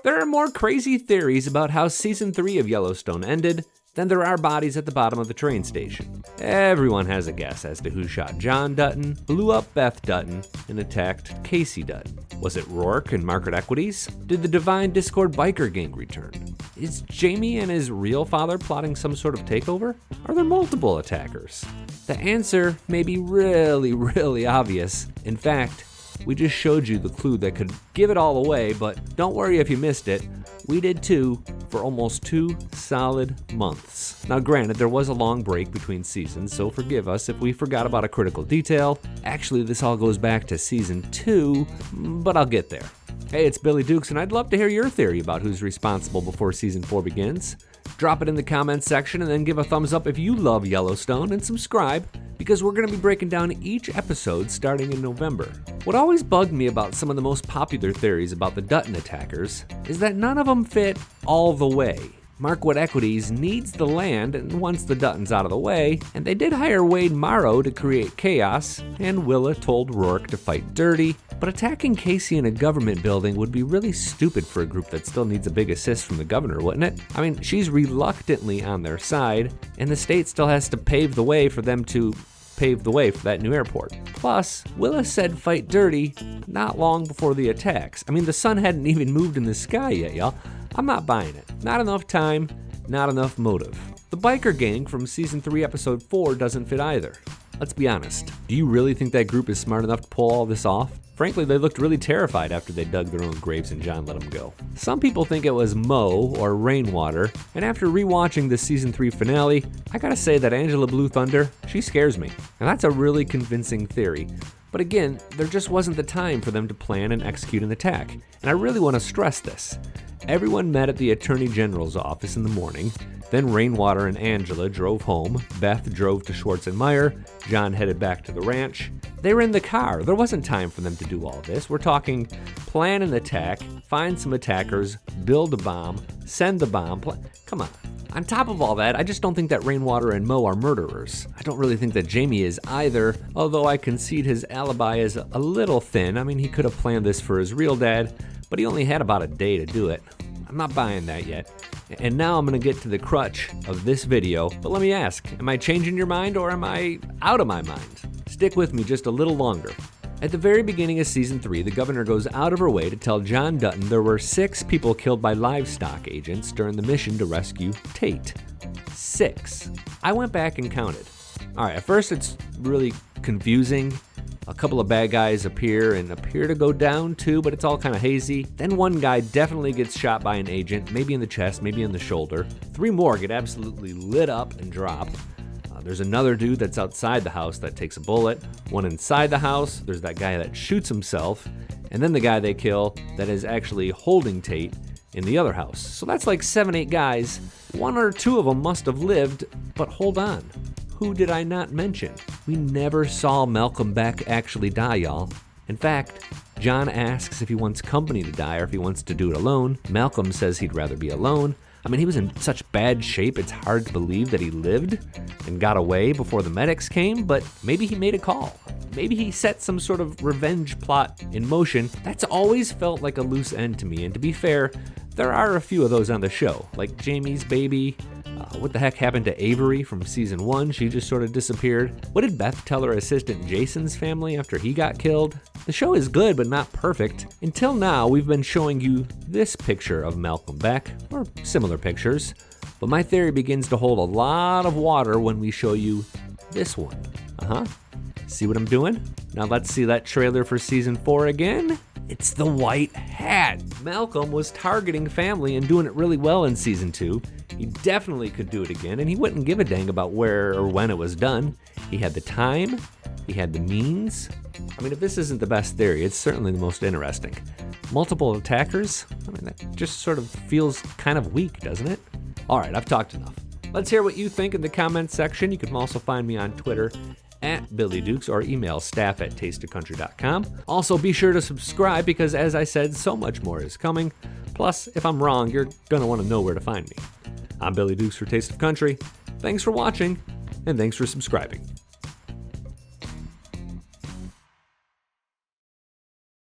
There are more crazy theories about how Season 3 of Yellowstone ended than there are bodies at the bottom of the train station. Everyone has a guess as to who shot John Dutton, blew up Beth Dutton, and attacked Kayce Dutton. Was it Rourke and Margaret Equities? Did the Divine Discord biker gang return? Is Jamie and his real father plotting some sort of takeover? Are there multiple attackers? The answer may be really obvious. In fact, we just showed you the clue that could give it all away, but don't worry if you missed it. We did too, for almost 2 solid months. Now granted, there was a long break between seasons, so forgive us if we forgot about a critical detail. Actually, this all goes back to Season 2, but I'll get there. Hey, it's Billy Dukes, and I'd love to hear your theory about who's responsible before Season 4 begins. Drop it in the comments section and then give a thumbs up if you love Yellowstone, and subscribe, because we're going to be breaking down each episode starting in November. What always bugged me about some of the most popular theories about the Dutton attackers is that none of them fit all the way. Marquette Equities needs the land and wants the Duttons out of the way, and they did hire Wade Morrow to create chaos, and Willa told Rourke to fight dirty, but attacking Kayce in a government building would be really stupid for a group that still needs a big assist from the governor, wouldn't it? I mean, she's reluctantly on their side, and the state still has to pave the way for them to pave the way for that new airport. Plus, Willa said fight dirty not long before the attacks. I mean, the sun hadn't even moved in the sky yet, y'all. I'm not buying it. Not enough time, not enough motive. The biker gang from Season 3, Episode 4 doesn't fit either. Let's be honest. Do you really think that group is smart enough to pull all this off? Frankly, they looked really terrified after they dug their own graves and John let them go. Some people think it was Mo or Rainwater, and after rewatching the Season 3 finale, I gotta say that Angela Blue Thunder, she scares me. And that's a really convincing theory. But again, there just wasn't the time for them to plan and execute an attack. And I really want to stress this. Everyone met at the Attorney General's office in the morning. Then Rainwater and Angela drove home. Beth drove to Schwartz and Meyer. John headed back to the ranch. They were in the car. There wasn't time for them to do all this. We're talking plan an attack, find some attackers, build a bomb, send the bomb. Come on. On top of all that, I just don't think that Rainwater and Mo are murderers. I don't really think that Jamie is either, although I concede his alibi is a little thin. I mean, he could have planned this for his real dad, but he only had about a day to do it. I'm not buying that yet. And now I'm going to get to the crutch of this video, but let me ask, am I changing your mind or am I out of my mind? Stick with me just a little longer. At the very beginning of Season 3, the governor goes out of her way to tell John Dutton there were 6 people killed by livestock agents during the mission to rescue Tate. 6. I went back and counted. Alright, at first it's really confusing. A couple of bad guys appear to go down too, but it's all kind of hazy. Then one guy definitely gets shot by an agent, maybe in the chest, maybe in the shoulder. 3 more get absolutely lit up and drop. There's another dude that's outside the house that takes a bullet. One inside the house, there's that guy that shoots himself. And then the guy they kill that is actually holding Tate in the other house. So that's like 7-8 guys. 1 or 2 of them must have lived, but hold on. Who did I not mention? We never saw Malcolm Beck actually die, y'all. In fact, John asks if he wants company to die or if he wants to do it alone. Malcolm says he'd rather be alone. I mean, he was in such bad shape, it's hard to believe that he lived and got away before the medics came, but maybe he made a call. Maybe he set some sort of revenge plot in motion. That's always felt like a loose end to me, and to be fair, there are a few of those on the show, like Jamie's baby. What the heck happened to Avery from Season 1? She just sort of disappeared. What did Beth tell her assistant Jason's family after he got killed? The show is good, but not perfect. Until now, we've been showing you this picture of Malcolm Beck, or similar pictures, but my theory begins to hold a lot of water when we show you this one. See what I'm doing? Now let's see that trailer for Season 4 again. It's the white hat. Malcolm was targeting family and doing it really well in Season 2. He definitely could do it again, and he wouldn't give a dang about where or when it was done. He had the time, he had the means. I mean, if this isn't the best theory, it's certainly the most interesting. Multiple attackers? I mean, that just sort of feels kind of weak, doesn't it? All right, I've talked enough. Let's hear what you think in the comments section. You can also find me on Twitter @BillyDukes or email staff@tasteofcountry.com. Also, be sure to subscribe because, as I said, so much more is coming. Plus, if I'm wrong, you're going to want to know where to find me. I'm Billy Dukes for Taste of Country. Thanks for watching, and thanks for subscribing.